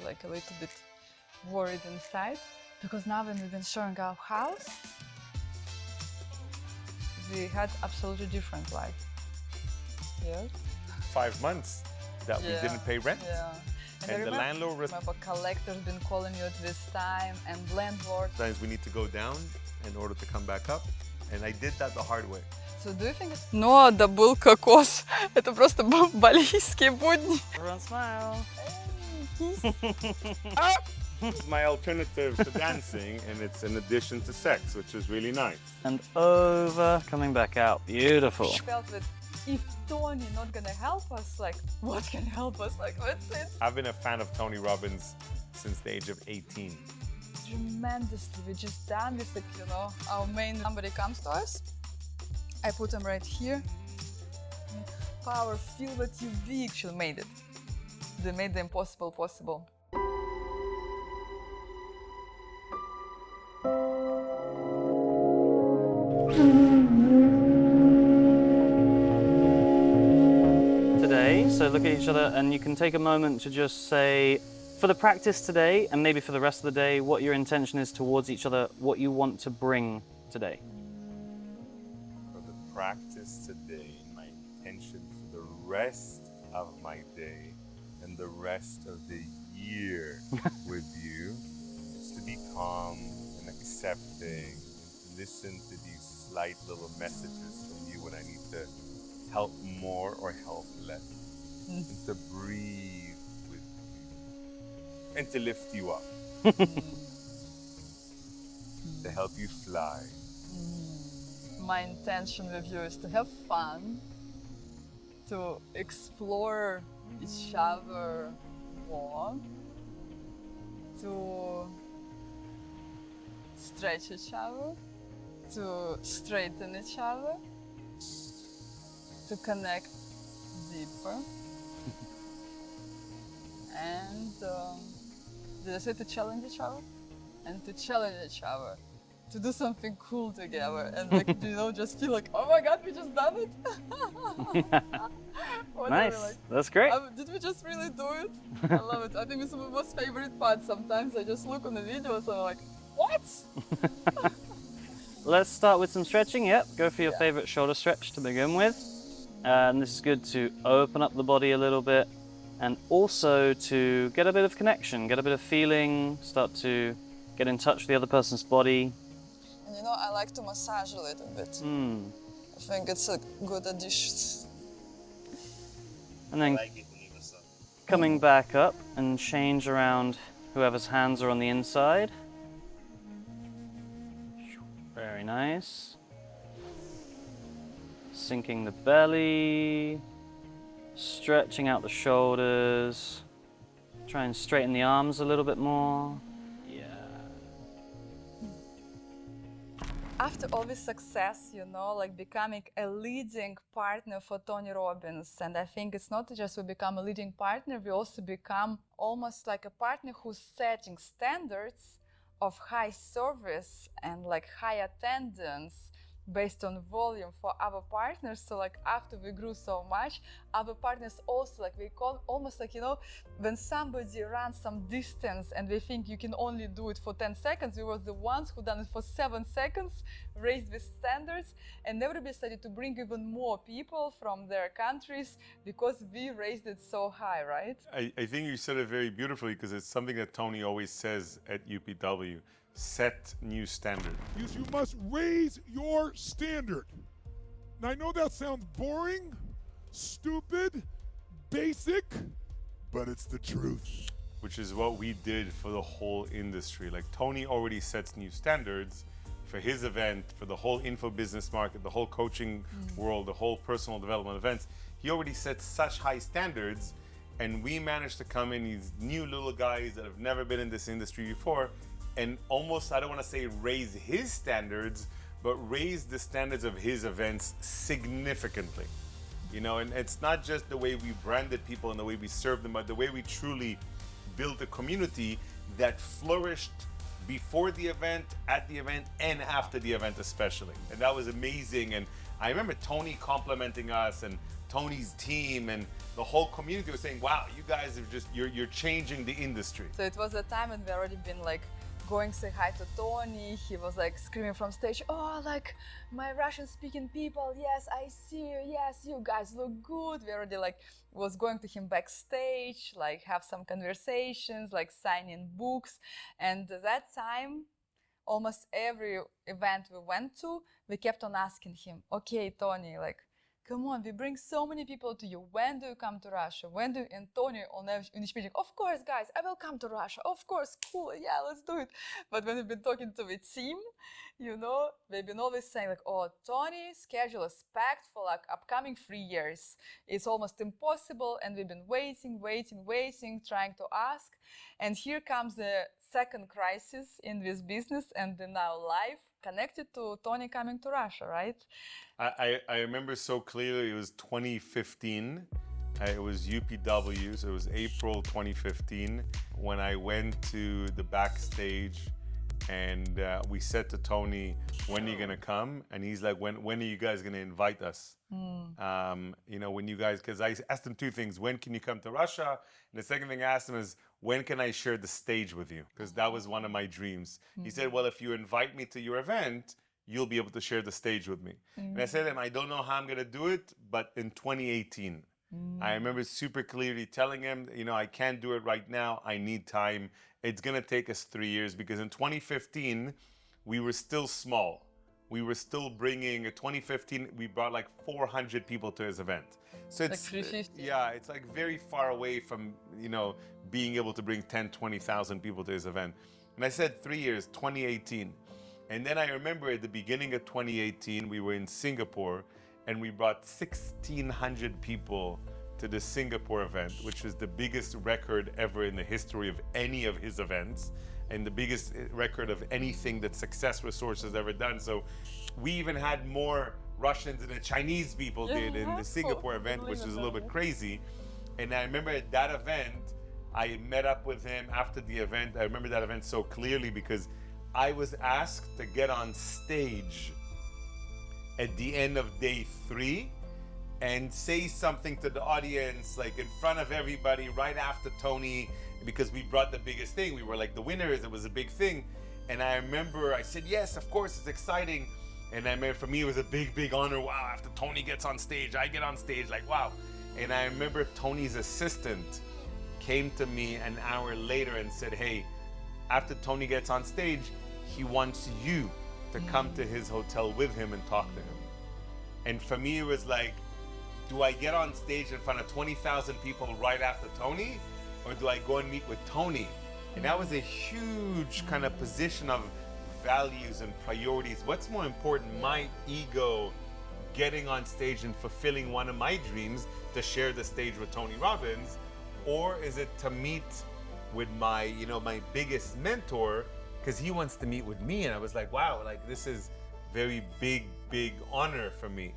like a little bit worried inside, because now when we've been showing our house, we had absolutely different life. Yes. 5 months that we didn't pay rent. Yeah. And the landlord was... Remember, collectors been calling you at this time, and landlord. Sometimes we need to go down in order to come back up. And I did that the hard way. So do you think it's... Но добыл кокос. Это просто балийские будни. Everyone smile. My alternative to dancing, and it's in addition to sex, which is really nice. And over, coming back out. Beautiful. I felt that if Tony not gonna help us, like, what can help us? Like, what's it? I've been a fan of Tony Robbins since the age of 18. Tremendously. We just done this, like, you know, our main somebody comes to us. I put them right here. Power, feel what you be. Actually made it. They made the impossible possible. Today, so look at each other and you can take a moment to just say, for the practice today and maybe for the rest of the day, what your intention is towards each other, what you want to bring today. For the practice today, my intention for the rest of my day and the rest of the year with you is to be calm and accepting, and listen to these slight little messages from you when I need to help more or help less, and to breathe with you, and to lift you up, to help you fly. My intention with you is to have fun, to explore each other more, to stretch each other, to straighten each other, to connect deeper, and did I say to challenge each other? And to challenge each other, to do something cool together, and like, you know, just feel like, oh my God, we just done it. Nice, that's great. Did we just really do it? I love it. I think it's my most favorite part. Sometimes I just look on the videos and I'm like, what? Let's start with some stretching. Yep, go for your favorite shoulder stretch to begin with. And this is good to open up the body a little bit and also to get a bit of connection, get a bit of feeling, start to get in touch with the other person's body. And you know, I like to massage a little bit. I think it's a good addition. And then coming back up and change around whoever's hands are on the inside. Very nice. Sinking the belly, stretching out the shoulders. Try and straighten the arms a little bit more. Yeah. After all this success, you know, like becoming a leading partner for Tony Robbins, and I think it's not just we become a leading partner, we also become almost like a partner who's setting standards of high service and like high attendance based on volume for our partners. So like after we grew so much, our partners also, like we call almost like, you know, when somebody runs some distance and they think you can only do it for 10 seconds, we were the ones who done it for 7 seconds, raised the standards, and everybody started to bring even more people from their countries because we raised it so high, right? I think you said it very beautifully, because it's something that Tony always says at UPW. Set new standard. You must raise your standard. Now I know that sounds boring, stupid, basic, but it's the truth. Which is what we did for the whole industry. Like Tony already sets new standards for his event, for the whole info business market, the whole coaching world, the whole personal development events. He already sets such high standards, and we managed to come in, these new little guys that have never been in this industry before, and almost, I don't want to say raise his standards, but raise the standards of his events significantly. You know, and it's not just the way we branded people and the way we served them, but the way we truly built a community that flourished before the event, at the event, and after the event especially. And that was amazing. And I remember Tony complimenting us, and Tony's team and the whole community was saying, wow, you guys are just, you're changing the industry. So it was a time when we already been like going say hi to Tony. He was like screaming from stage, oh, like my Russian speaking people, yes, I see you, yes, you guys look good. We already like was going to him backstage, like have some conversations, like signing books. And that time, almost every event we went to, we kept on asking him, okay, Tony, like, come on, we bring so many people to you. When do you come to Russia? When do you? And Tony on each meeting, of course, guys, I will come to Russia. Of course, cool, yeah, let's do it. But when we've been talking to the team, you know, they've been always saying like, oh, Tony's schedule is packed for like upcoming 3 years. It's almost impossible. And we've been waiting, trying to ask. And here comes the second crisis in this business and now life connected to Tony coming to Russia, right? I remember so clearly, it was 2015. It was UPW, so it was April 2015 when I went to the backstage and we said to Tony, when are you gonna come? And he's like, when are you guys gonna invite us? You know, when you guys, because I asked him two things. When can you come to Russia? And the second thing I asked him is, when can I share the stage with you? Because that was one of my dreams. He said, well, if you invite me to your event, you'll be able to share the stage with me. And I said to him, I don't know how I'm gonna do it, but in 2018. I remember super clearly telling him, you know, I can't do it right now. I need time. It's gonna take us 3 years because in 2015, we were still small. We were still bringing, in 2015, we brought like 400 people to his event. So it's, like 350. yeah, it's like very far away from, you know, being able to bring 10, 20,000 people to his event. And I said 3 years, 2018. And then I remember at the beginning of 2018, we were in Singapore and we brought 1,600 people to the Singapore event, which was the biggest record ever in the history of any of his events and the biggest record of anything that Success Resource has ever done. So we even had more Russians than the Chinese people did in the Singapore event, which was a little bit crazy. And I remember at that event, I met up with him after the event. I remember that event so clearly because I was asked to get on stage at the end of day 3 and say something to the audience, like in front of everybody, right after Tony, because we brought the biggest thing. We were like the winners. It was a big thing. And I remember I said, yes, of course, it's exciting. And I remember for me, it was a big, big honor. Wow, after Tony gets on stage, I get on stage, like, wow. And I remember Tony's assistant came to me an hour later and said, hey, after Tony gets on stage, he wants you to come to his hotel with him and talk to him. And for me, it was like, do I get on stage in front of 20,000 people right after Tony? Or do I go and meet with Tony? And that was a huge kind of position of values and priorities. What's more important, my ego getting on stage and fulfilling one of my dreams to share the stage with Tony Robbins? Or is it to meet with my, you know, my biggest mentor, because he wants to meet with me? And I was like, wow, like this is very big, big honor for me.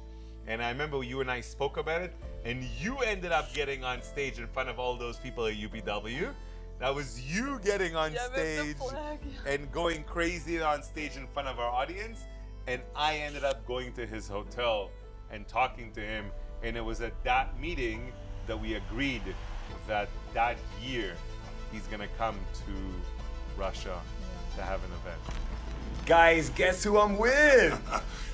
And I remember you and I spoke about it, and you ended up getting on stage in front of all those people at UPW. That was you getting on stage and going crazy on stage in front of our audience. And I ended up going to his hotel and talking to him. And it was at that meeting that we agreed that that year he's gonna come to Russia to have an event. Guys, guess who I'm with?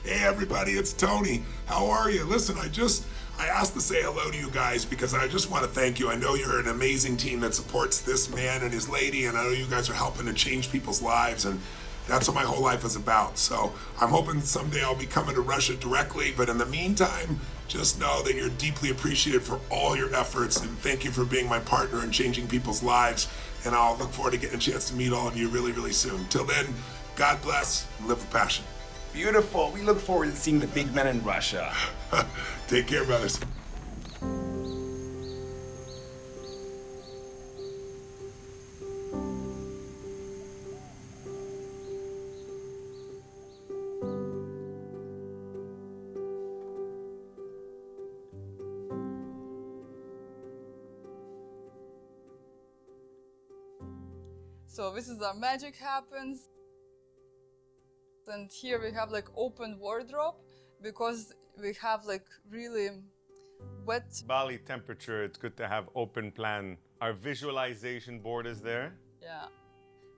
Hey everybody, it's Tony. How are you? Listen, I asked to say hello to you guys because I just want to thank you. I know you're an amazing team that supports this man and his lady, and I know you guys are helping to change people's lives, and that's what my whole life is about. So I'm hoping someday I'll be coming to Russia directly, but in the meantime, just know that you're deeply appreciated for all your efforts, and thank you for being my partner in changing people's lives. And I'll look forward to getting a chance to meet all of you really, really soon. Till then, God bless and live with passion. Beautiful. We look forward to seeing the big men in Russia. Take care, brothers. So this is our magic happens. And here we have like open wardrobe because we have like really wet. Bali temperature, it's good to have open plan. Our visualization board is there. Yeah.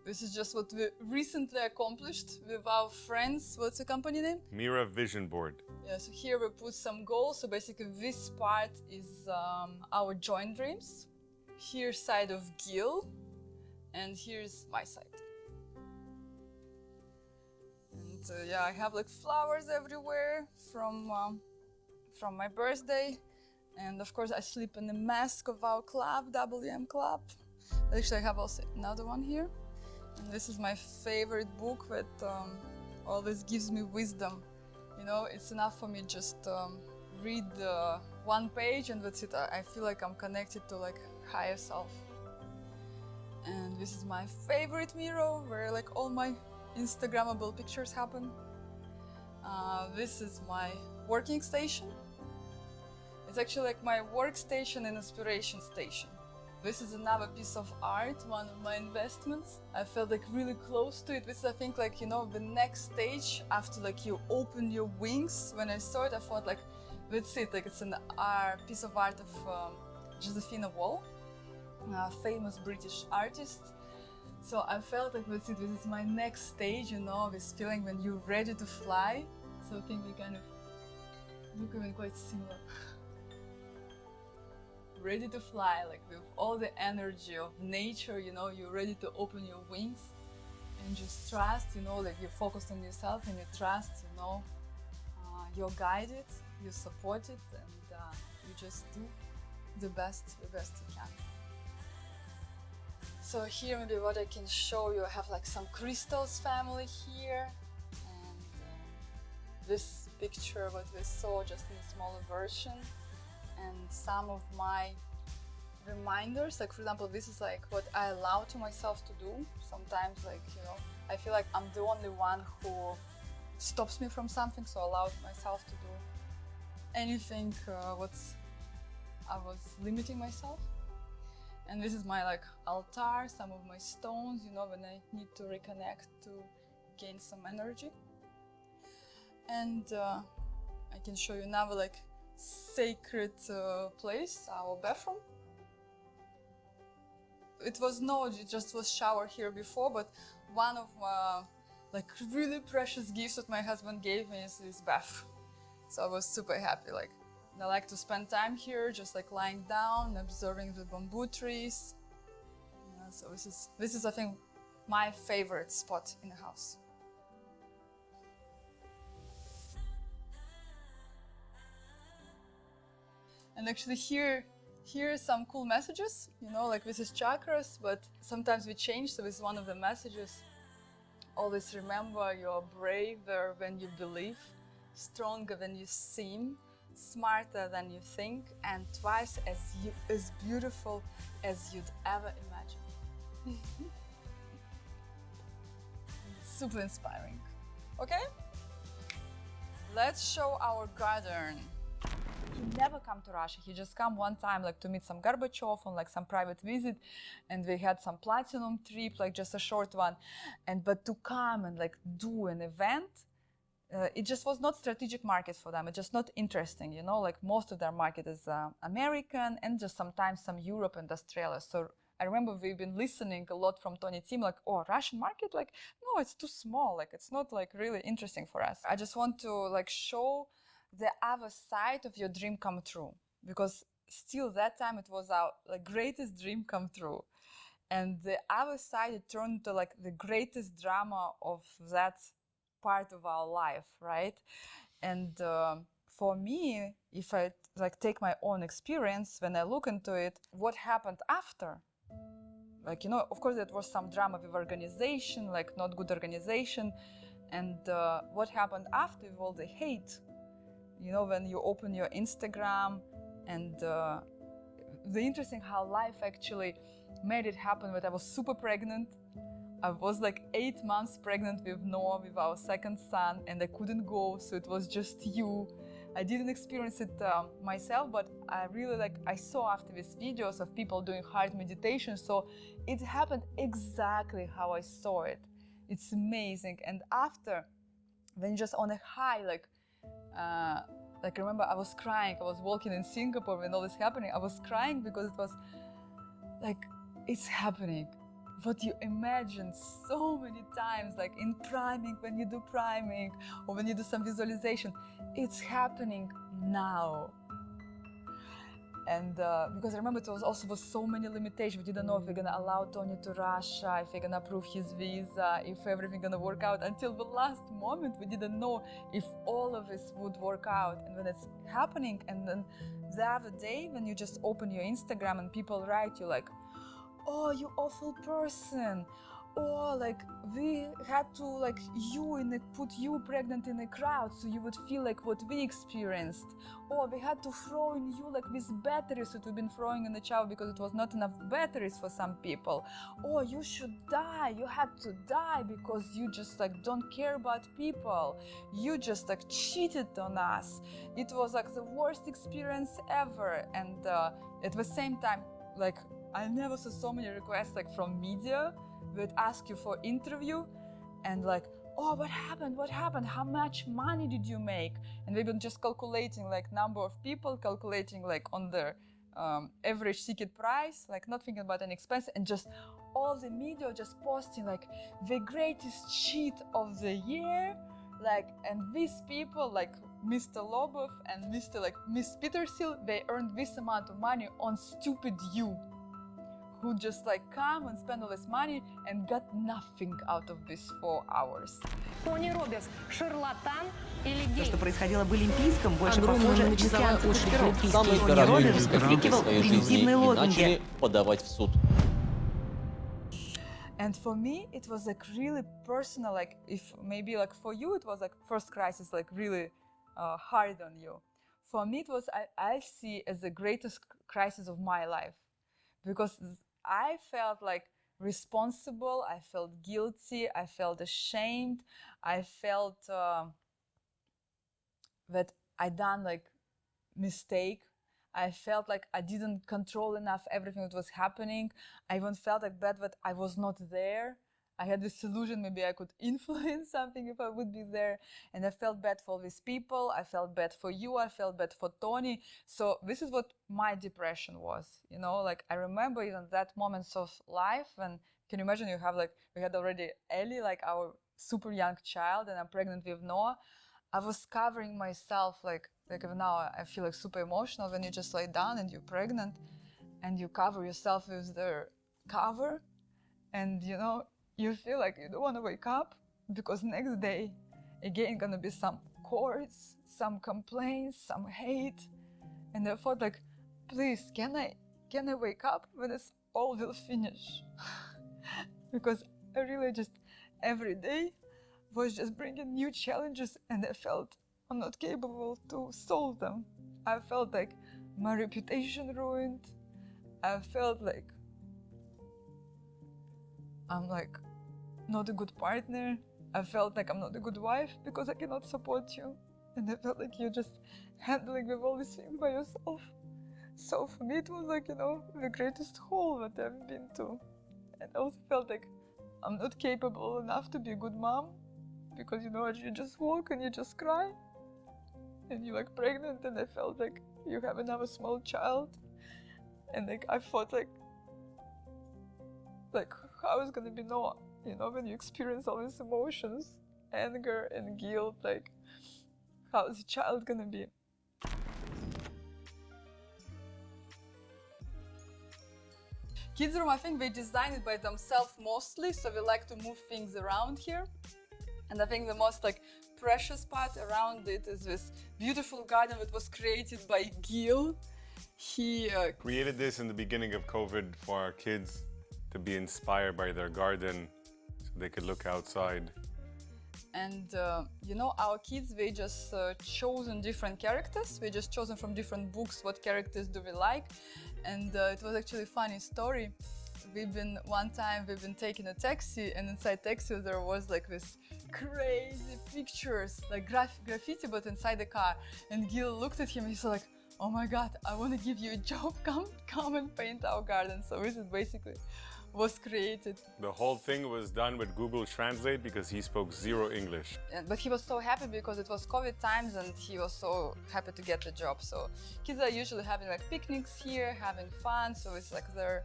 This is just what we recently accomplished with our friends. What's the company name? Mira Vision Board. Yeah, so here we put some goals. So basically this part is our joint dreams. Here's side of Gil, and here's my side. And yeah, I have like flowers everywhere from my birthday. And of course I sleep in the mask of our club, WM Club. Actually I have also another one here. And this is my favorite book that always gives me wisdom. You know, it's enough for me just read one page and that's it. I feel like I'm connected to like higher self. And this is my favorite mirror where like all my Instagrammable pictures happen. This is my working station. It's actually like my workstation and inspiration station. This is another piece of art, one of my investments. I felt like really close to it. This is, I think, like, you know, the next stage after like you open your wings. When I saw it, I thought like, that's it. Like it's an piece of art of Josephina Wall, a famous British artist. So I felt like that's it. This is my next stage, you know, this feeling when you're ready to fly. So I think we kind of look even quite similar. Ready to fly, like with all the energy of nature, you know, you're ready to open your wings and just trust, you know, like you focus on yourself and you trust, you know, you're guided, you're supported, and you just do the best you can. So here maybe what I can show you, I have like some crystals family here, and this picture what we saw just in a smaller version. And some of my reminders, like for example, this is like what I allow to myself to do. Sometimes, like, you know, I feel like I'm the only one who stops me from something, so I allow myself to do anything what I was limiting myself. And this is my like altar, some of my stones, you know, when I need to reconnect to gain some energy. And I can show you another like sacred place, our bathroom. It just was shower here before, but one of like really precious gifts that my husband gave me is this bath. So I was super happy. Like, I like to spend time here, just like lying down, observing the bamboo trees. Yeah, so this is I think my favorite spot in the house. And actually here are some cool messages, you know, like this is chakras, but sometimes we change, so this is one of the messages. Always remember you're braver when you believe, stronger than you seem, smarter than you think, and twice as beautiful as you'd ever imagine. Super inspiring. Okay? Let's show our garden. He never come to Russia. He just come one time, like to meet some Gorbachev on like some private visit, and we had some platinum trip, like just a short one. But to come and like do an event, it just was not strategic market for them. It's just not interesting, you know. Like most of their market is American and just sometimes some Europe and Australia. So I remember we've been listening a lot from Tony team, like, oh, Russian market, like, no, it's too small. Like it's not like really interesting for us. I just want to like show the other side of your dream come true, because still that time it was our like greatest dream come true, and the other side it turned to like the greatest drama of that part of our life, right? And for me, if I like take my own experience, when I look into it, what happened after, like, you know, of course there was some drama with organization, like not good organization, and what happened after with all the hate. You know, when you open your Instagram, and the interesting how life actually made it happen. That I was super pregnant. I was like 8 months pregnant with Noah, with our second son, and I couldn't go, so it was just you. I didn't experience it myself, but I really I saw after these videos of people doing heart meditation, so it happened exactly how I saw it. It's amazing. And after, when just on a high, Like, I remember I was crying. I was walking in Singapore when all this happening. I was crying because it was like, it's happening. What you imagine so many times, like in priming, when you do priming, or when you do some visualization, it's happening now. And because I remember it was also with so many limitations. We didn't know if we're gonna allow Tony to Russia, if we're gonna approve his visa, if everything gonna work out. Until the last moment, we didn't know if all of this would work out. And when it's happening, and then the other day, when you just open your Instagram and people write you like, "Oh, you awful person," or like, "We had to like put you pregnant in a crowd so you would feel like what we experienced," or "We had to throw in you like these batteries that we've been throwing in the child because it was not enough batteries for some people," or "You should die, you had to die because you just like don't care about people, you just like cheated on us, it was like the worst experience ever." And at the same time, like, I never saw so many requests like from media that ask you for interview and like, "Oh, what happened? What happened? How much money did you make?" And they've been just calculating like number of people, calculating like on the average ticket price, like not thinking about any expense, and just all the media just posting like the greatest cheat of the year, like, and these people like Mr. Lobov and Miss Petersil, they earned this amount of money on stupid you, who just like come and spend all this money and got nothing out of these 4 hours. Тони Роббинс, шарлатан или То, гей? что происходило в Олимпийском, больше Огромная похоже на начала сеансы очередь группировки. самые Тони дорогие Роббинс выкрикивал своей жизни примитивные и лозунги. начали подавать в суд. And for me, it was like really personal. Like, if maybe like for you, it was like first crisis, like really hard on you. For me, it was, I see as the greatest crisis of my life, because I felt like responsible, I felt guilty, I felt ashamed, I felt that I done like mistake. I felt like I didn't control enough everything that was happening. I even felt like bad that I was not there. I had this illusion maybe I could influence something if I would be there. And I felt bad for these people. I felt bad for you. I felt bad for Tony. So this is what my depression was, you know, like I remember even that moments of life when, can you imagine, you have like, we had already Ellie, like our super young child, and I'm pregnant with Noah. I was covering myself like now I feel like super emotional when you just lay down and you're pregnant and you cover yourself with the cover, and you know, you feel like you don't want to wake up because next day again gonna be some courts, some complaints, some hate. And I thought like, please, can I wake up when it's all will finish? Because I really just every day was just bringing new challenges, and I felt I'm not capable to solve them. I felt like my reputation ruined. I felt like I'm like not a good partner. I felt like I'm not a good wife because I cannot support you. And I felt like you're just handling with all these things by yourself. So for me it was like, you know, the greatest hole that I've been to. And I also felt like I'm not capable enough to be a good mom, because you know, you just walk and you just cry. And you're like pregnant, and I felt like you have another small child. And like I thought like how is gonna be Noah? You know, when you experience all these emotions, anger and guilt, like how is the child gonna be? Kids room, I think they designed it by themselves mostly, so we like to move things around here. And I think the most like precious part around it is this beautiful garden that was created by Gil. He created this in the beginning of COVID for our kids to be inspired by their garden so they could look outside. And you know, our kids, they just chosen different characters. We just chosen from different books what characters do we like. And it was actually a funny story. One time we've been taking a taxi, and inside taxi there was like this crazy pictures, like graffiti, but inside the car. And Gil looked at him and he's like, "Oh my God, I want to give you a job, come and paint our garden." So this is basically was created. The whole thing was done with Google Translate because he spoke zero English. But he was so happy because it was COVID times and he was so happy to get the job. So kids are usually having like picnics here, having fun. So it's like their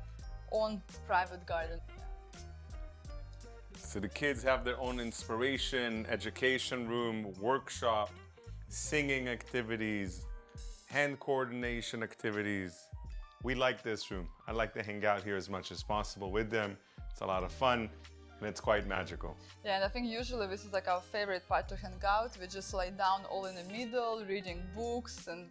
own private garden. So the kids have their own inspiration, education room, workshop, singing activities, hand coordination activities. We like this room. I like to hang out here as much as possible with them. It's a lot of fun and it's quite magical. Yeah, and I think usually this is like our favorite part to hang out. We just lay down all in the middle, reading books, and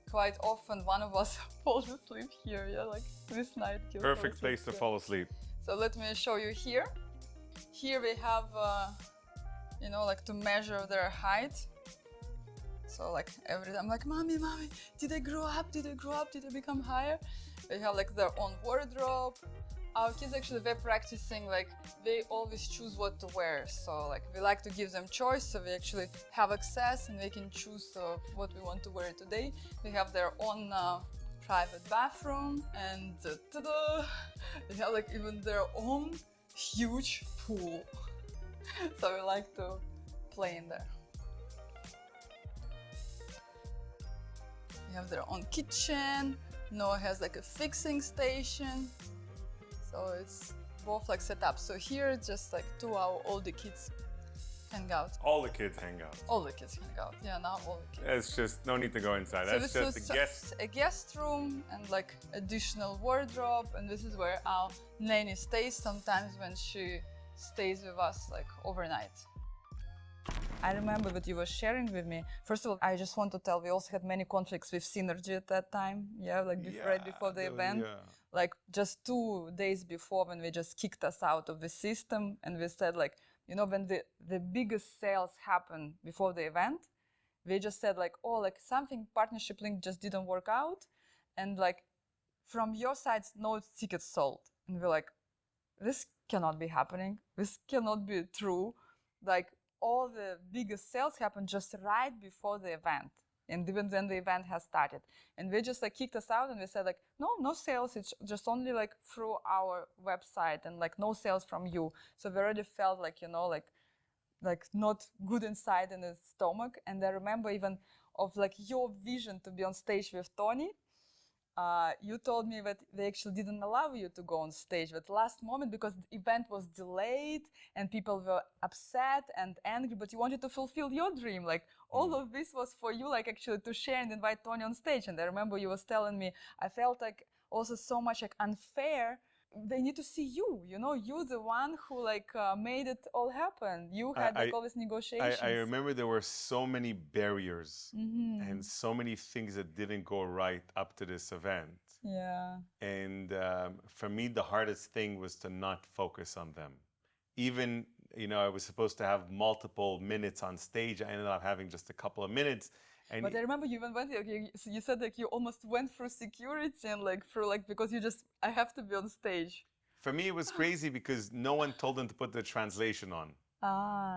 quite often one of us falls asleep here. Yeah, like this night. Perfect place to fall asleep. So let me show you here. Here we have, you know, like to measure their height. So like every time, like, mommy, did I grow up? Did I grow up? Did I become higher? They have like their own wardrobe. Our kids actually, they're practicing, like they always choose what to wear. So like we like to give them choice. So we actually have access and they can choose what we want to wear today. They have their own private bathroom and ta-da! They have like even their own huge pool. So we like to play in there. They have their own kitchen. Noah has like a fixing station. So it's both like set up. So here just like all the kids hang out. All the kids hang out. All the kids hang out. Yeah, now all the kids. It's just no need to go inside. So That's this just is a guest. room and like additional wardrobe. And this is where our nanny stays sometimes when she stays with us like overnight. I remember what you were sharing with me. First of all, I just want to tell, we also had many conflicts with Synergy at that time. Yeah, like right before the event. Yeah. Like just 2 days before, when they just kicked us out of the system, and we said like, you know, when the biggest sales happen before the event, we just said like, oh, like something partnership link just didn't work out, and like from your side, no tickets sold. And we're like, this cannot be happening. This cannot be true. Like all the biggest sales happen just right before the event. And even then the event has started. And they just like kicked us out and we said like, no sales, it's just only like through our website and like no sales from you. So we already felt like, you know, like not good inside in the stomach. And I remember even of like your vision to be on stage with Tony. You told me that they actually didn't allow you to go on stage at the last moment because the event was delayed and people were upset and angry, but you wanted to fulfill your dream. Like all of this was for you, like actually to share and invite Tony on stage. And I remember you was telling me, I felt like also so much like unfair. They need to see you, you know, you the one who like made it all happen. You had like all these negotiations. I remember there were so many barriers and so many things that didn't go right up to this event. Yeah. And for me, the hardest thing was to not focus on them. Even, you know, I was supposed to have multiple minutes on stage. I ended up having just a couple of minutes. And but I remember you even went, you said like you almost went through security and like through like, because you just, I have to be on stage. For me, it was crazy because no one told them to put the translation on.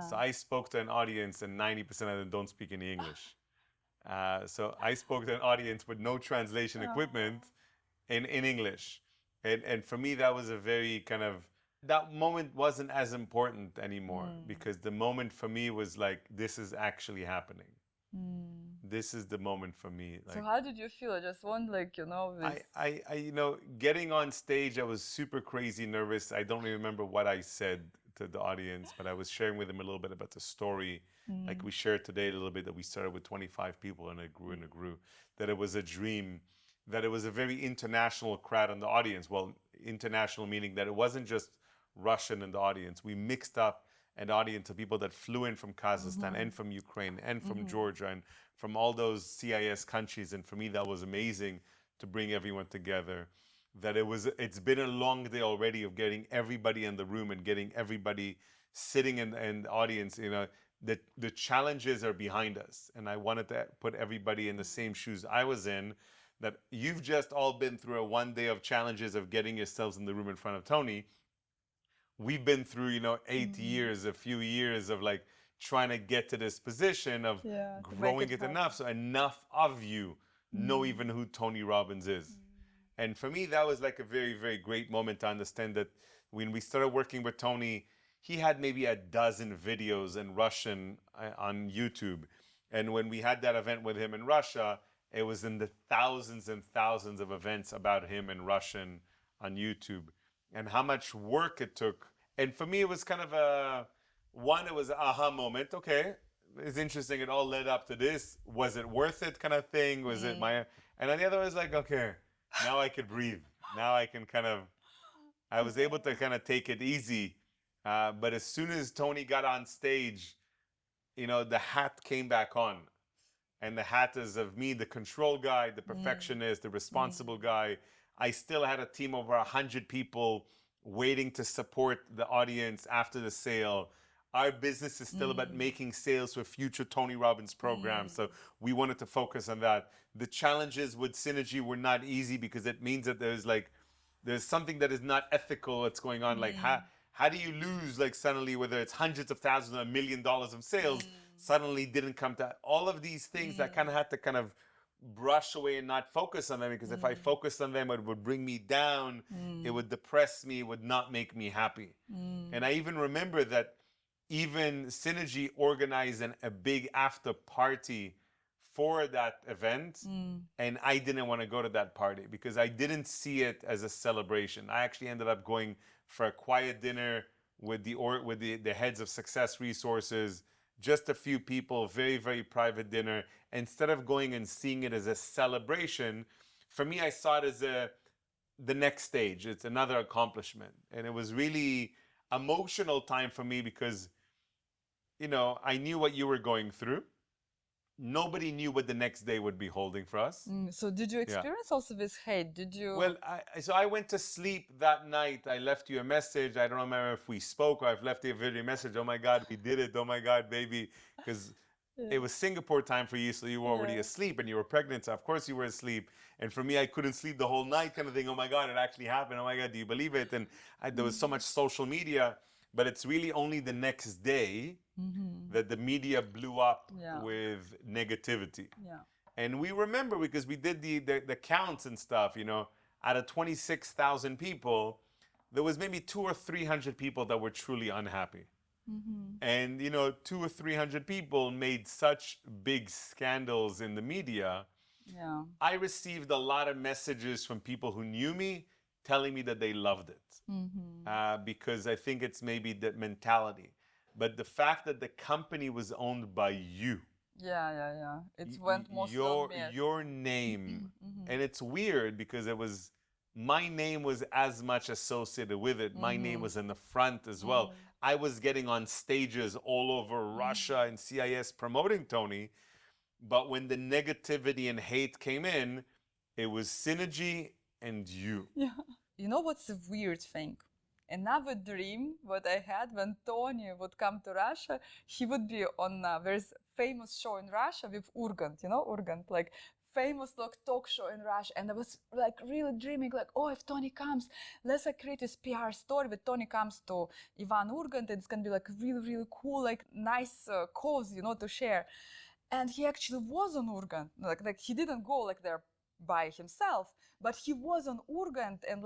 So I spoke to an audience and 90% of them don't speak any English. So I spoke to an audience with no translation equipment in English. And for me, that was a very kind of, that moment wasn't as important anymore because the moment for me was like, this is actually happening. This is the moment for me. Like, so how did you feel? I just want like, you know, this... I you know, getting on stage, I was super crazy nervous. I don't even remember what I said to the audience, but I was sharing with them a little bit about the story. Like we shared today a little bit that we started with 25 people and it grew and it grew. That it was a dream, that it was a very international crowd in the audience. Well, international meaning that it wasn't just Russian in the audience. We mixed up an audience of people that flew in from Kazakhstan and from Ukraine and from Georgia and from all those CIS countries. And for me, that was amazing to bring everyone together. That it's been a long day already of getting everybody in the room and getting everybody sitting in the audience. You know, the challenges are behind us. And I wanted to put everybody in the same shoes I was in, that you've just all been through a 1 day of challenges of getting yourselves in the room in front of Tony. We've been through, you know, 8 years, a few years of like trying to get to this position of growing it enough. So enough of you know even who Tony Robbins is. And for me, that was like a very, very great moment to understand that when we started working with Tony, he had maybe a dozen videos in Russian on YouTube. And when we had that event with him in Russia, it was in the thousands and thousands of events about him in Russian on YouTube, and how much work it took. And for me, it was kind of it was an aha moment. Okay, it's interesting. It all led up to this. Was it worth it kind of thing? Was it my... And on the other was like, okay, now I could breathe. Now I can I was able to kind of take it easy. But as soon as Tony got on stage, the hat came back on. And the hat is of me, the control guy, the perfectionist, the responsible guy. I still had a team of over 100 people waiting to support the audience after the sale. Our business is still about making sales for future Tony Robbins programs. So we wanted to focus on that. The challenges with Synergy were not easy because it means that there's something that is not ethical that's going on. Like how do you lose, like suddenly, whether it's hundreds of thousands or $1 million of sales, suddenly didn't come to all of these things that kind of had to kind of brush away and not focus on them, because if I focused on them, it would bring me down, it would depress me, it would not make me happy. And I even remember that even Synergy organized a big after party for that event, and I didn't want to go to that party because I didn't see it as a celebration. I actually ended up going for a quiet dinner with the heads of Success Resources, just a few people, very, very private dinner. Instead of going and seeing it as a celebration, for me, I saw it as the next stage. It's another accomplishment. And it was really emotional time for me because, I knew what you were going through. Nobody knew what the next day would be holding for us. So did you experience also this hate? Did you? Well, I went to sleep that night. I left you a message. I don't remember if we spoke or I've left you a video message. Oh my God, we did it. Oh my God, baby. Because it was Singapore time for you, so you were already asleep and you were pregnant. So of course you were asleep. And for me, I couldn't sleep the whole night kind of thing. Oh my God, it actually happened. Oh my God, do you believe it? And there was so much social media. But it's really only the next day that the media blew up with negativity. And we remember because we did the counts and stuff, out of 26,000 people, there was maybe 200 or 300 people that were truly unhappy. And, 200 or 300 people made such big scandals in the media. I received a lot of messages from people who knew me telling me that they loved it. Because I think it's maybe that mentality. But the fact that the company was owned by you. It went mostly on me. Your name. And it's weird because my name was as much associated with it. My name was in the front as well. I was getting on stages all over Russia and CIS promoting Tony. But when the negativity and hate came in, it was Synergy and you. You know what's the weird thing? Another dream what I had when Tony would come to Russia, he would be on there's a famous show in Russia with Urgant, Urgant, like famous talk show in Russia. And I was like really dreaming like, oh, if Tony comes, let's create this PR story with Tony comes to Ivan Urgant, and it's gonna be like really, really cool, like nice cause, to share. And he actually was on Urgant, like he didn't go like there by himself, but he was on Urgant, and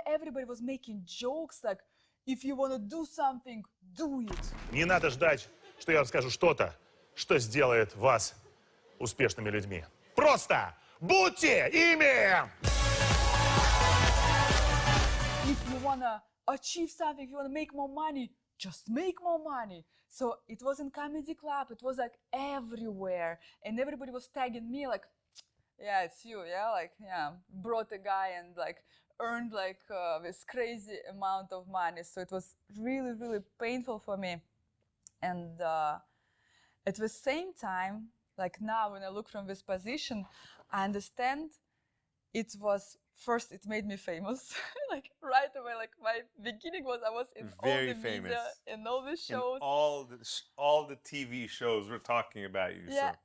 everybody was making jokes like, if you want to do something, do it. Не надо ждать, что я вам скажу что-то, что сделает вас успешными людьми. Просто будьте ими! If you want to achieve something, if you want to make more money, just make more money. So it was in Comedy Club, it was like everywhere. And everybody was tagging me like, yeah, it's you, brought a guy and earned this crazy amount of money. So it was really, really painful for me. And at the same time, now when I look from this position, I understand it was, first it made me famous. Right away, my beginning was I was in very all the famous. media, in all the shows. All the TV shows were talking about you. Yeah. So.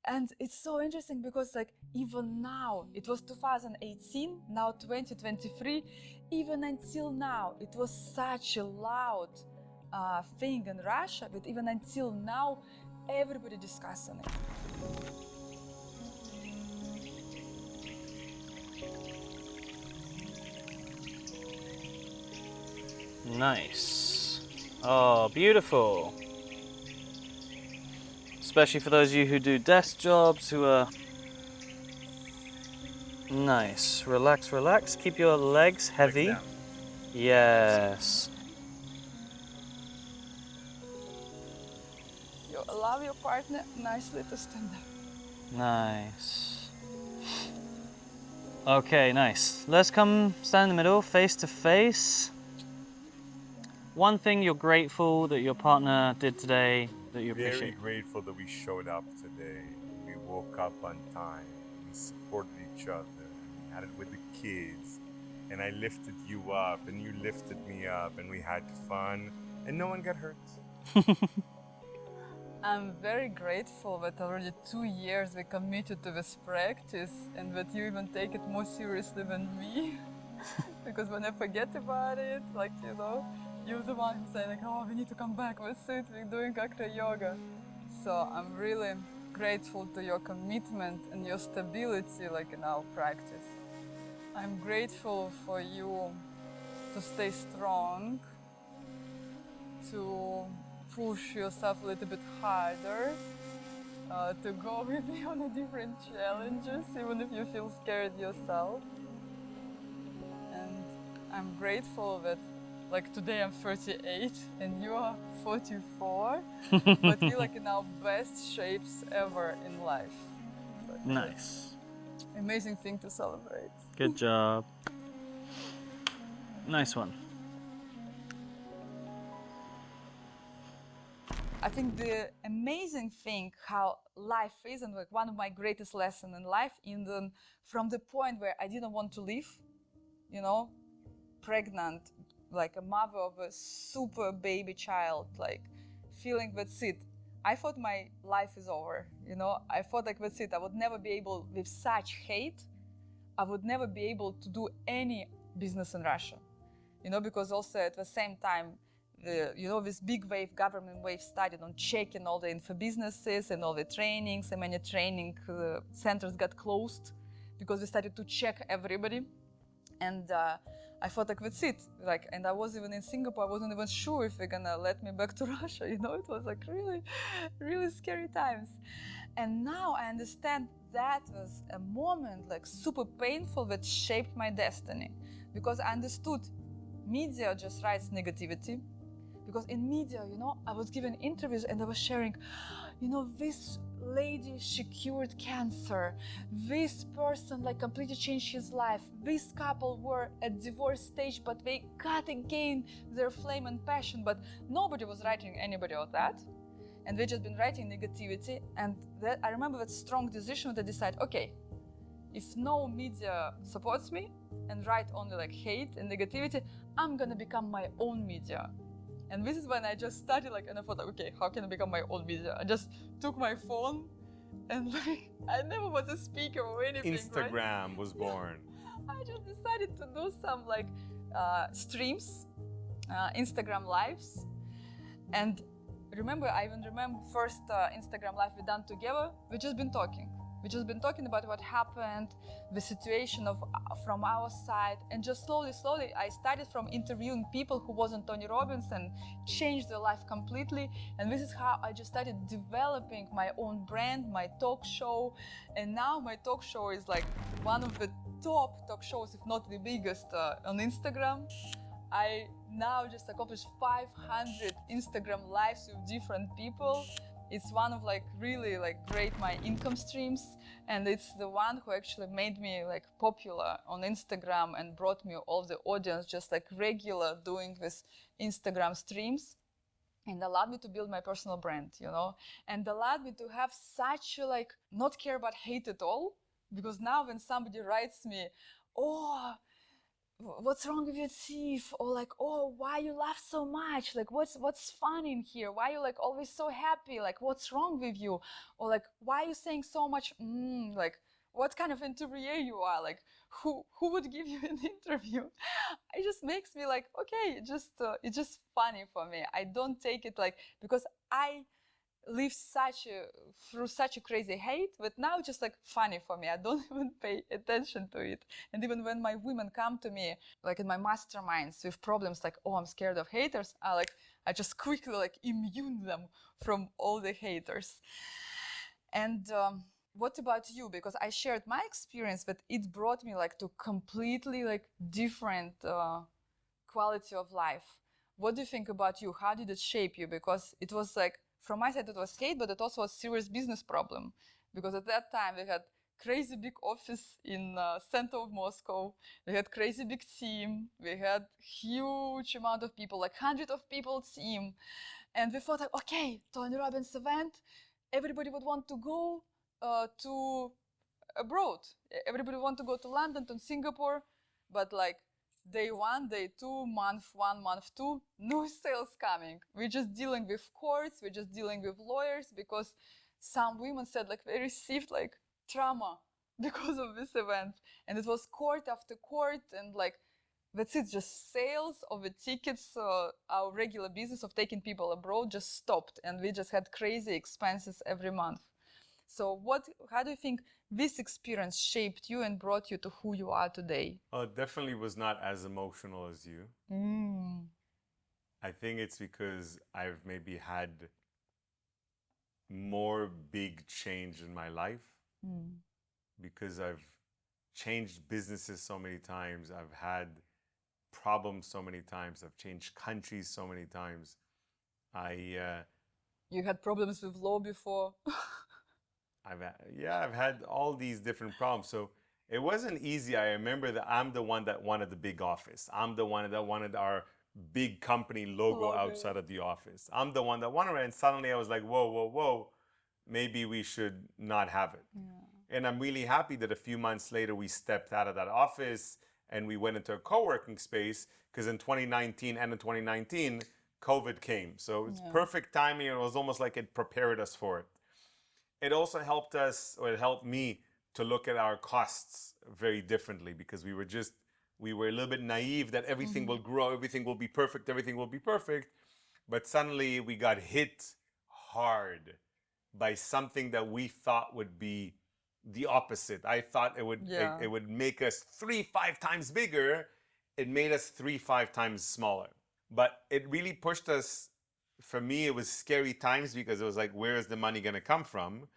And it's so interesting because even now, it was 2018, now 2023, even until now, it was such a loud thing in Russia, but even until now, everybody discussing it. Nice. Oh, beautiful. Especially for those of you who do desk jobs, who are... Nice. Relax, relax. Keep your legs heavy. down. Yes. You allow your partner nicely to stand up. Nice. Okay, nice. Let's come stand in the middle, face to face. One thing you're grateful that your partner did today that you Very appreciate. grateful that we showed up today. We woke up on time. We supported each other. We had it with the kids. And I lifted you up and you lifted me up and we had fun and no one got hurt. I'm very grateful that already 2 years we committed to this practice and that you even take it more seriously than me. Because when I forget about it, like, you know, you're the one who say like, oh, we need to come back, let's sit, we're doing acro yoga. So I'm really grateful to your commitment and your stability, like in our practice. I'm grateful for you to stay strong, to push yourself a little bit harder, to go with me on the different challenges, even if you feel scared yourself. And I'm grateful that, like today I'm 38 and you are 44, but we're like in our best shapes ever in life. But Nice. amazing thing to celebrate. Good job. Nice one. I think the amazing thing how life is, and like one of my greatest lessons in life, from the point where I didn't want to live, you know, pregnant, like a mother of a super baby child, like feeling that's it. I thought my life is over, you know. I thought like that's it. I would never be able, with such hate, I would never be able to do any business in Russia, you know, because also at the same time, this big wave, government wave started on checking all the info businesses and all the trainings, and many training centers got closed because we started to check everybody. And I thought like that's it. Like, and I was even in Singapore. I wasn't even sure if they're gonna let me back to Russia. You know, it was like really, really scary times. And now I understand that was a moment like super painful that shaped my destiny, because I understood media just writes negativity. Because in media, you know, I was given interviews and I was sharing, you know, this lady, she cured cancer. This person like completely changed his life. This couple were at divorce stage, but they got again their flame and passion. But nobody was writing anybody of that. And they just been writing negativity. And that, I remember that strong decision to decide, okay, if no media supports me and write only like hate and negativity, I'm gonna become my own media. And this is when I just started like, and I thought, like, okay, how can I become my own media? I just took my phone and like, I never was a speaker or anything. Instagram right? was born. I just decided to do some like streams, Instagram lives. And I even remember first Instagram live we done together. We just been talking. We just been talking about what happened, the situation from our side, and just slowly, I started from interviewing people who wasn't Tony Robbins and changed their life completely. And this is how I just started developing my own brand, my talk show. And now my talk show is like one of the top talk shows, if not the biggest, on Instagram. I now just accomplished 500 Instagram lives with different people. It's one of like really like great my income streams, and it's the one who actually made me like popular on Instagram and brought me all the audience, just like regular doing this Instagram streams, and allowed me to build my personal brand, you know, and allowed me to have such a like not care about hate at all, because now when somebody writes me, oh, what's wrong with your teeth, or like, oh, why you laugh so much, like what's fun in here, why you like always so happy, like what's wrong with you, or like why are you saying so much like what kind of interviewer you are, like who would give you an interview? It just makes me like, okay, it's just funny for me. I don't take it like, because I live through such a crazy hate, but now it's just like funny for me. I don't even pay attention to it. And even when my women come to me, like in my masterminds with problems like, oh, I'm scared of haters, I just quickly like immune them from all the haters. And what about you? Because I shared my experience, but it brought me like to completely like different quality of life. What do you think about you? How did it shape you? Because it was like, from my side, it was hate, but it also was a serious business problem. Because at that time, we had crazy big office in center of Moscow. We had crazy big team. We had huge amount of people, like hundreds of people team. And we thought like, okay, Tony Robbins event, everybody would want to go to abroad. Everybody would want to go to London, to Singapore, but like day 1, day 2, month 1, month 2, no sales coming. We're just dealing with courts, we're just dealing with lawyers, because some women said like they received like trauma because of this event. And it was court after court, and like that's it, just sales of the tickets. Our regular business of taking people abroad just stopped, and we just had crazy expenses every month. So how do you think this experience shaped you and brought you to who you are today? It definitely was not as emotional as you. I think it's because I've maybe had more big change in my life, because I've changed businesses so many times. I've had problems so many times. I've changed countries so many times. You had problems with law before. I've had all these different problems. So it wasn't easy. I remember that I'm the one that wanted the big office. I'm the one that wanted our big company logo outside of the office. I'm the one that wanted it. And suddenly I was like, whoa, maybe we should not have it. Yeah. And I'm really happy that a few months later we stepped out of that office and we went into a co-working space, because in 2019 and in 2019, COVID came. So it's perfect timing. It was almost like it prepared us for it. It also helped us, or it helped me, to look at our costs very differently, because we were a little bit naive that everything will grow, everything will be perfect. But suddenly we got hit hard by something that we thought would be the opposite. I thought it would make us 3-5 times bigger. It made us 3-5 times smaller. But it really pushed us. For me, it was scary times, because it was like, where is the money going to come from?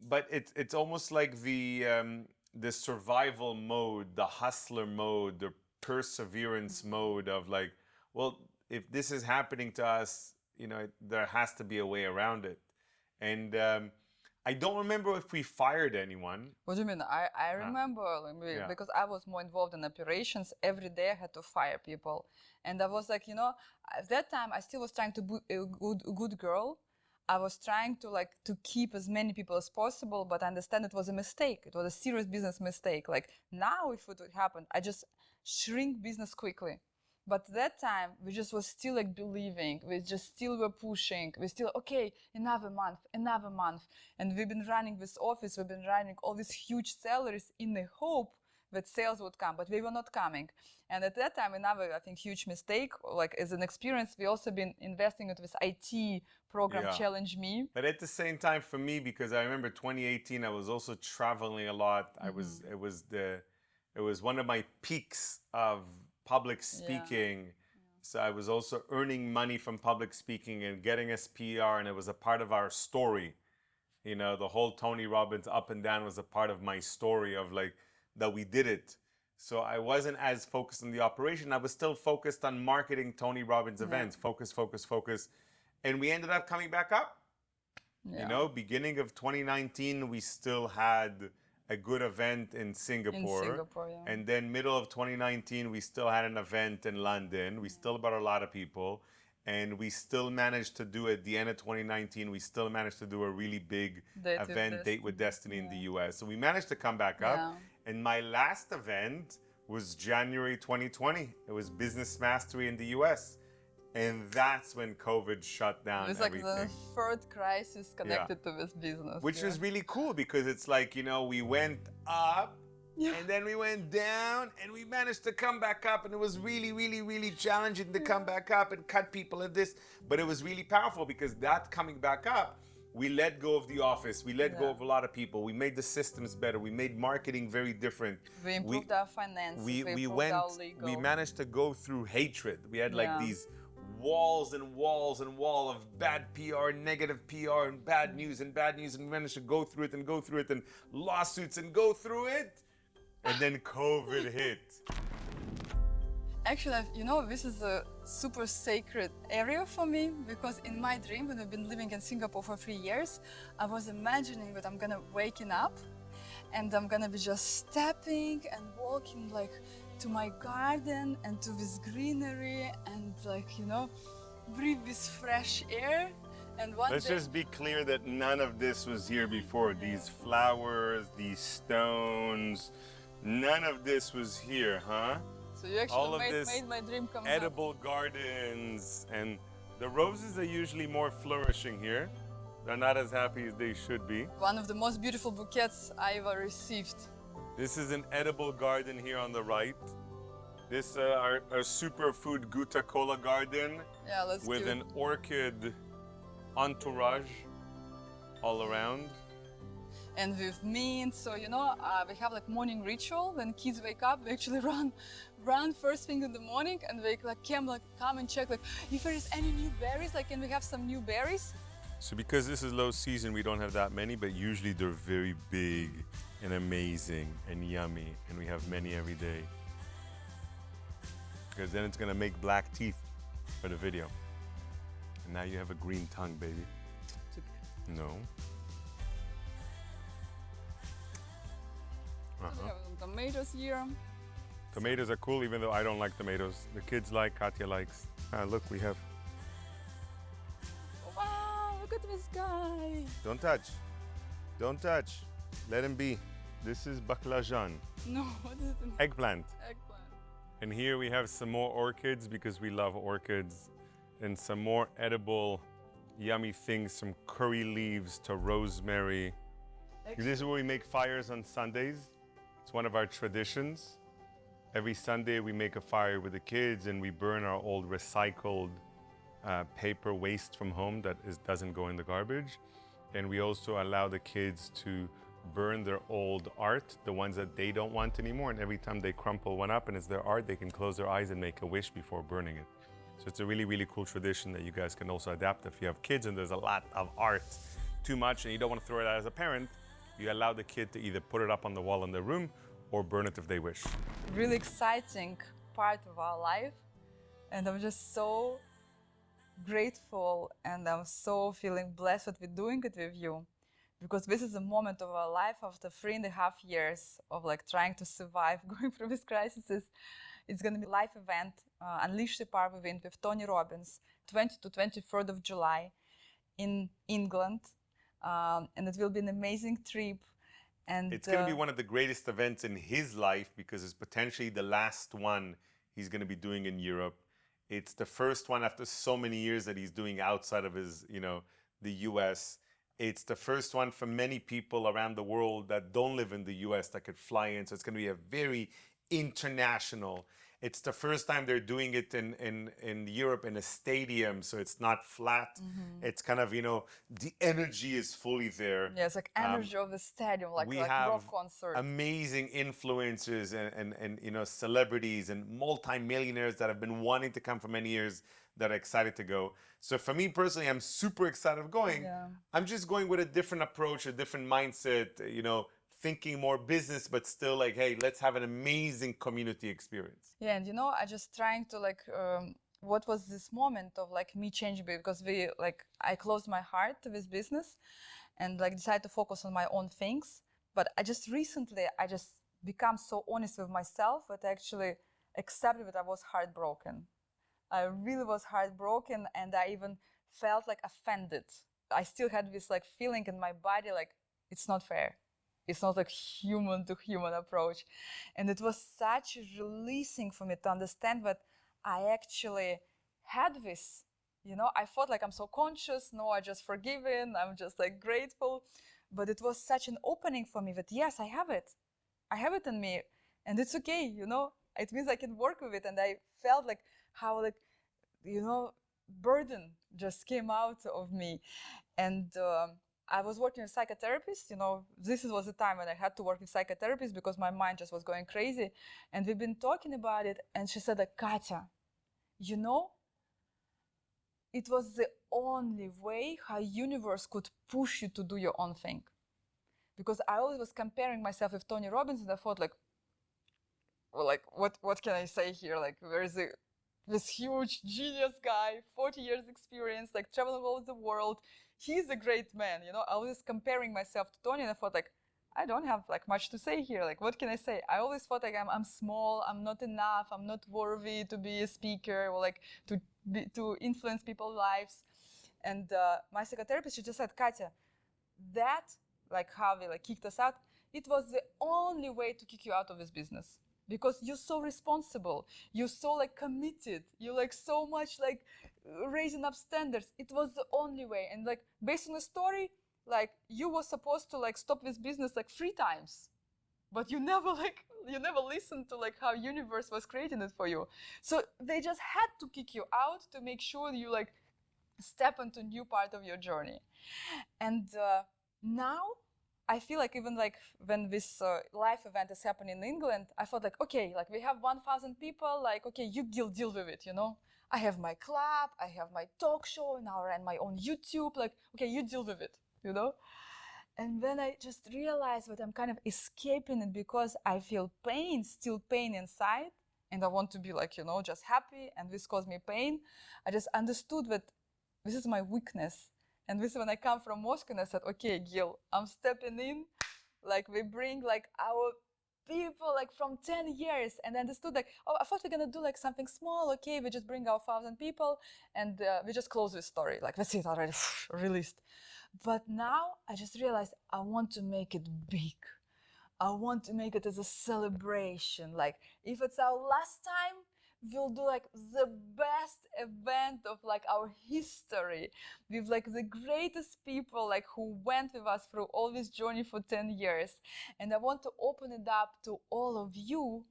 But it's almost like the survival mode, the hustler mode, the perseverance mode of like, well, if this is happening to us, there has to be a way around it. And I don't remember if we fired anyone. What do you mean? I remember, because I was more involved in operations. Every day I had to fire people. And I was like, at that time I still was trying to be a good girl. I was trying to keep as many people as possible, but I understand it was a mistake. It was a serious business mistake. Like now, if it would happen, I just shrink business quickly. But that time, we just was still like believing. We just still were pushing. We still, okay, another month. And we've been running this office. We've been running all these huge salaries in the hope that sales would come, but they were not coming. And at that time, another, I think, huge mistake, like as an experience, we also been investing into this IT program, Challenge Me. But at the same time, for me, because I remember 2018, I was also traveling a lot. It was one of my peaks of public speaking. So I was also earning money from public speaking and getting us PR, and it was a part of our story. The whole Tony Robbins up and down was a part of my story of like, that we did it. So I wasn't as focused on the operation. I was still focused on marketing Tony Robbins events. Focus. And we ended up coming back up. Beginning of 2019, we still had a good event in Singapore. And then middle of 2019, we still had an event in London. We still brought a lot of people. And we still managed to do, at the end of 2019, we still managed to do a really big event, Date with Destiny in the US. So we managed to come back up. And my last event was January 2020. It was Business Mastery in the US. And that's when COVID shut down everything. It's like the third crisis connected to this business. Which is really cool, because it's like, we went up and then we went down, and we managed to come back up, and it was really, really, really challenging to come back up and cut people at this, but it was really powerful because that coming back up, we let go of the office, we let go of a lot of people, we made the systems better, we made marketing very different. We improved our finances, we improved our legal. We managed to go through hatred. We had like these walls and walls and wall of bad PR, negative PR, and bad news, and we managed to go through it, and lawsuits, and go through it, and then COVID hit. Actually, you know, this is a super sacred area for me because in my dream, when I've been living in Singapore for 3 years, I was imagining that I'm gonna waking up and I'm gonna be just stepping and walking like to my garden and to this greenery and like, you know, breathe this fresh air. And Let's just be clear that none of this was here before. These flowers, these stones, none of this was here, huh? So you actually made my dream come true. Edible gardens, and the roses are usually more flourishing here. They're not as happy as they should be. One of the most beautiful bouquets I ever received. This is an edible garden here on the right. This our superfood Guta Cola garden with an orchid entourage all around. And with mint, so you know, we have like morning ritual. When kids wake up, we actually run first thing in the morning, and they like come and check like if there is any new berries. Like, can we have some new berries? So because this is low season, we don't have that many, but usually they're very big and amazing and yummy, and we have many every day. Because then it's gonna make black teeth for the video. And now you have a green tongue, baby. No. We have some tomatoes here. Tomatoes are cool, even though I don't like tomatoes. The kids like, Katya likes. Look, we have. Wow, look at this guy. Don't touch. Don't touch. Let him be. This is baklajan. No, what is it? Eggplant. Eggplant. And here we have some more orchids because we love orchids. And some more edible, yummy things, from curry leaves to rosemary. This is where we make fires on Sundays. It's one of our traditions. Every Sunday we make a fire with the kids and we burn our old recycled paper waste from home that doesn't go in the garbage. And we also allow the kids to burn their old art, the ones that they don't want anymore. And every time they crumple one up and it's their art, they can close their eyes and make a wish before burning it. So it's a really, really cool tradition that you guys can also adapt. If you have kids and there's a lot of art, too much, and you don't want to throw it out as a parent, you allow the kid to either put it up on the wall in their room or burn it if they wish. Really exciting part of our life. And I'm just so grateful and I'm so feeling blessed that we're doing it with you. Because this is a moment of our life after 3.5 years of like trying to survive, going through these crises. It's going to be a live event, Unleash the Power Within with Tony Robbins, 20 to 23rd of July in England. And it will be an amazing trip. And it's going to be one of the greatest events in his life because it's potentially the last one he's going to be doing in Europe. It's the first one after so many years that he's doing outside of his, the US. It's the first one for many people around the world that don't live in the US that could fly in. So it's going to be a very international. It's the first time they're doing it in Europe in a stadium, so it's not flat. Mm-hmm. It's kind of, the energy is fully there. Yeah, it's like energy of the stadium, like rock concert. Amazing influencers and celebrities and multi-millionaires that have been wanting to come for many years that are excited to go. So for me personally, I'm super excited of going. Yeah. I'm just going with a different approach, a different mindset, thinking more business, but still like, hey, let's have an amazing community experience. Yeah, and I just trying to what was this moment of like me changing, because I closed my heart to this business and decided to focus on my own things. But I just recently, become so honest with myself that I actually accepted that I was heartbroken. I really was heartbroken, and I even felt offended. I still had this feeling in my body, it's not fair. It's not human to human approach. And it was such releasing for me to understand that I actually had this, I thought I'm so conscious. No, I just forgiven. I'm just grateful. But it was such an opening for me that yes, I have it. I have it in me, and it's okay, you know. It means I can work with it, and I felt like how like, you know, burden just came out of me, and I was working with psychotherapists. You know, this was the time when I had to work with psychotherapists because my mind just was going crazy, and we've been talking about it. And she said, like, Katya, you know, it was the only way how universe could push you to do your own thing. Because I always was comparing myself with Tony Robbins, and I thought like, well, like what can I say here? Like, where is this huge genius guy, 40 years experience, like traveling all over the world. He's a great man, you know. I was comparing myself to Tony, and I thought like, I don't have like much to say here. Like, what can I say? I always thought like I'm small, I'm not enough, I'm not worthy to be a speaker or like to influence people's lives. And my psychotherapist, she just said, Katya, that, like how they like kicked us out, it was the only way to kick you out of this business. Because you're so responsible, you're so like committed, you're like so much like raising up standards. It was the only way. And like based on the story, like you were supposed to like stop this business like 3 times, but you never listened to like how universe was creating it for you. So they just had to kick you out to make sure you like step into a new part of your journey. And now I feel like even like when this live event is happening in England, I thought like, okay, like we have 1,000 people, like, okay, you deal with it, you know? I have my club, I have my talk show, now I run my own YouTube, like, okay, you deal with it, you know? And then I just realized that I'm kind of escaping it because I feel pain, still pain inside, and I want to be like, you know, just happy, and this caused me pain. I just understood that this is my weakness. And this is when I come from Moscow, and I said, okay, Gil, I'm stepping in. Like we bring like our people like from 10 years, and I understood like, oh, I thought we're gonna do like something small. Okay, we just bring our 1,000 people, and we just close this story. Like that's it already, released. But now I just realized I want to make it big. I want to make it as a celebration. Like if it's our last time, we'll do like the best event of like our history with like the greatest people like who went with us through all this journey for 10 years. And I want to open it up to all of you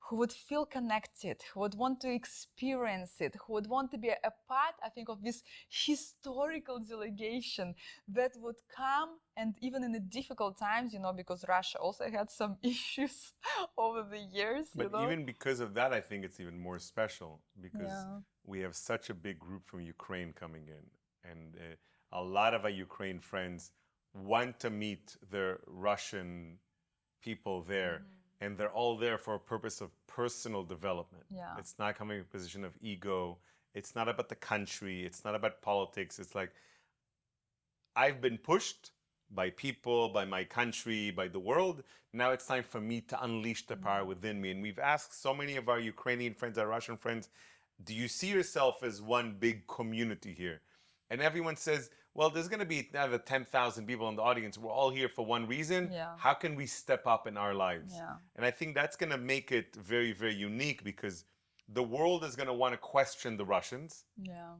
who would feel connected, who would want to experience it, who would want to be a part, I think, of this historical delegation that would come, and even in the difficult times, you know, because Russia also had some issues over the years. But you know? even because of that, I think it's even more special because we have such a big group from Ukraine coming in. And a lot of our Ukraine friends want to meet their Russian people there. Mm-hmm. And they're all there for a purpose of personal development. Yeah. It's not coming from a position of ego. It's not about the country. It's not about politics. It's like, I've been pushed by people, by my country, by the world. Now it's time for me to unleash the power within me. And we've asked so many of our Ukrainian friends, our Russian friends, do you see yourself as one big community here? And everyone says, well, there's going to be another 10,000 people in the audience. We're all here for one reason. Yeah. How can we step up in our lives? Yeah. And I think that's going to make it very, very unique because the world is going to want to question the Russians. Yeah.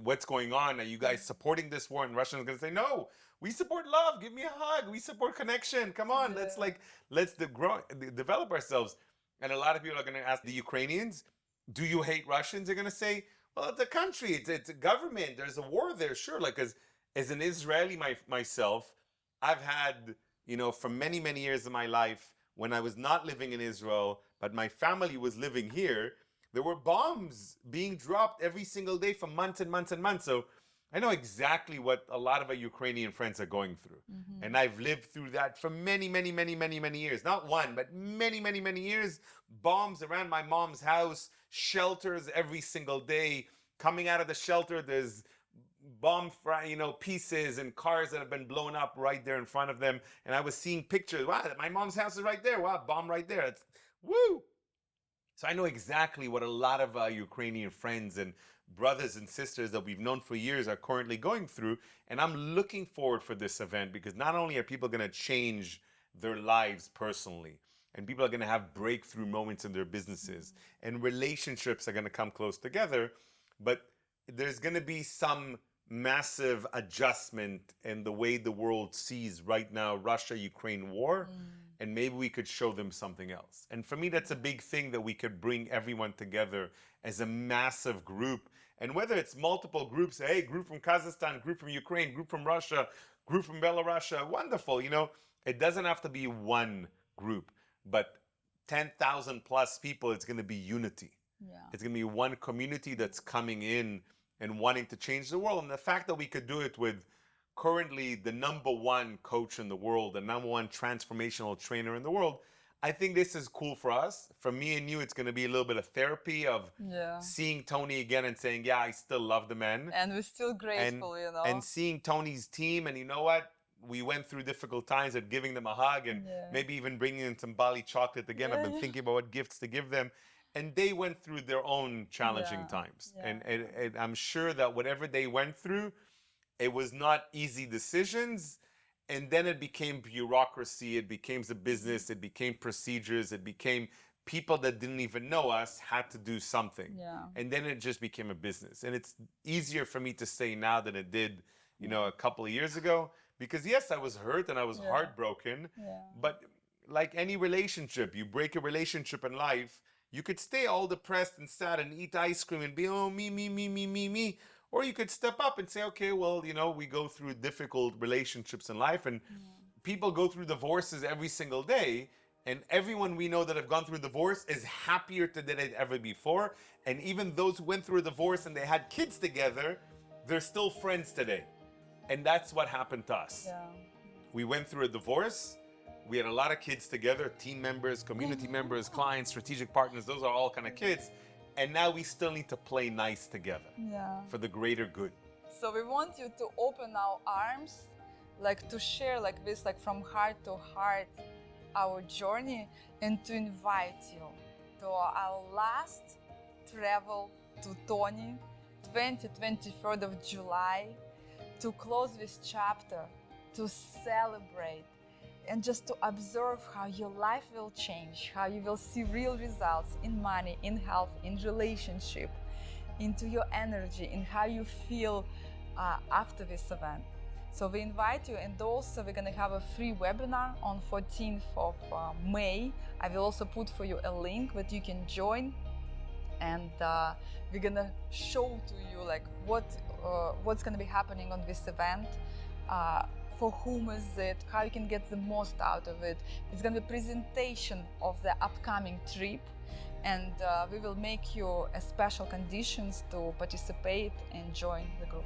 What's going on? Are you guys supporting this war? And Russians are going to say, no, we support love. Give me a hug. We support connection. Come on, let's develop ourselves. And a lot of people are going to ask the Ukrainians, do you hate Russians? They're going to say, well, it's a country, it's a government, there's a war there, sure. Like as an Israeli myself, I've had, you know, for many, many years of my life, when I was not living in Israel, but my family was living here, there were bombs being dropped every single day for months and months and months. So I know exactly what a lot of our Ukrainian friends are going through. Mm-hmm. And I've lived through that for many, many, many, many, many years. Not one, but many, many, many years. Bombs around my mom's house, shelters every single day. Coming out of the shelter, there's bomb pieces and cars that have been blown up right there in front of them. And I was seeing pictures. Wow, my mom's house is right there. Wow, bomb right there. It's woo! So I know exactly what a lot of our Ukrainian friends and brothers and sisters that we've known for years are currently going through. And I'm looking forward for this event because not only are people going to change their lives personally, and people are going to have breakthrough moments in their businesses, and relationships are going to come close together, but there's going to be some massive adjustment in the way the world sees right now Russia-Ukraine war. and maybe we could show them something else. And for me, that's a big thing, that we could bring everyone together as a massive group. And whether it's multiple groups, hey, group from Kazakhstan, group from Ukraine, group from Russia, group from Belarus, wonderful. You know, it doesn't have to be one group, but 10,000 plus people, it's going to be unity. Yeah. It's going to be one community that's coming in and wanting to change the world. And the fact that we could do it with currently the #1 coach in the world, the #1 transformational trainer in the world, I think this is cool for us. For me and you, it's going to be a little bit of therapy of seeing Tony again and saying, yeah, I still love the man. And we're still grateful, you know. And seeing Tony's team, and you know what? We went through difficult times at giving them a hug, and maybe even bringing in some Bali chocolate again. I've been thinking about what gifts to give them. And they went through their own challenging times. And I'm sure that whatever they went through, it was not easy decisions. And then it became bureaucracy, it became a business, it became procedures, it became people that didn't even know us had to do something. And then it just became a business. And it's easier for me to say now than it did, you know, a couple of years ago. Because yes, I was hurt and I was heartbroken. But like any relationship, you break a relationship in life, you could stay all depressed and sad and eat ice cream and be, oh, me. Or you could step up and say, okay, well, you know, we go through difficult relationships in life, and people go through divorces every single day. And everyone we know that have gone through divorce is happier today than ever before. And even those who went through a divorce and they had kids together, they're still friends today. And that's what happened to us. We went through a divorce. We had a lot of kids together, team members, community members, clients, strategic partners. Those are all kind of kids. And now we still need to play nice together for the greater good. So we want you to open our arms, like to share like this, like from heart to heart, our journey, and to invite you to our last travel to Tony, 23rd of July, to close this chapter, to celebrate, and just to observe how your life will change, how you will see real results in money, in health, in relationship, into your energy, in how you feel after this event. So we invite you, and also we're gonna have a free webinar on 14th of May. I will also put for you a link that you can join, and we're gonna show to you like what's gonna be happening on this event. For whom is it, how you can get the most out of it. It's going to be a presentation of the upcoming trip, and we will make you a special conditions to participate and join the group.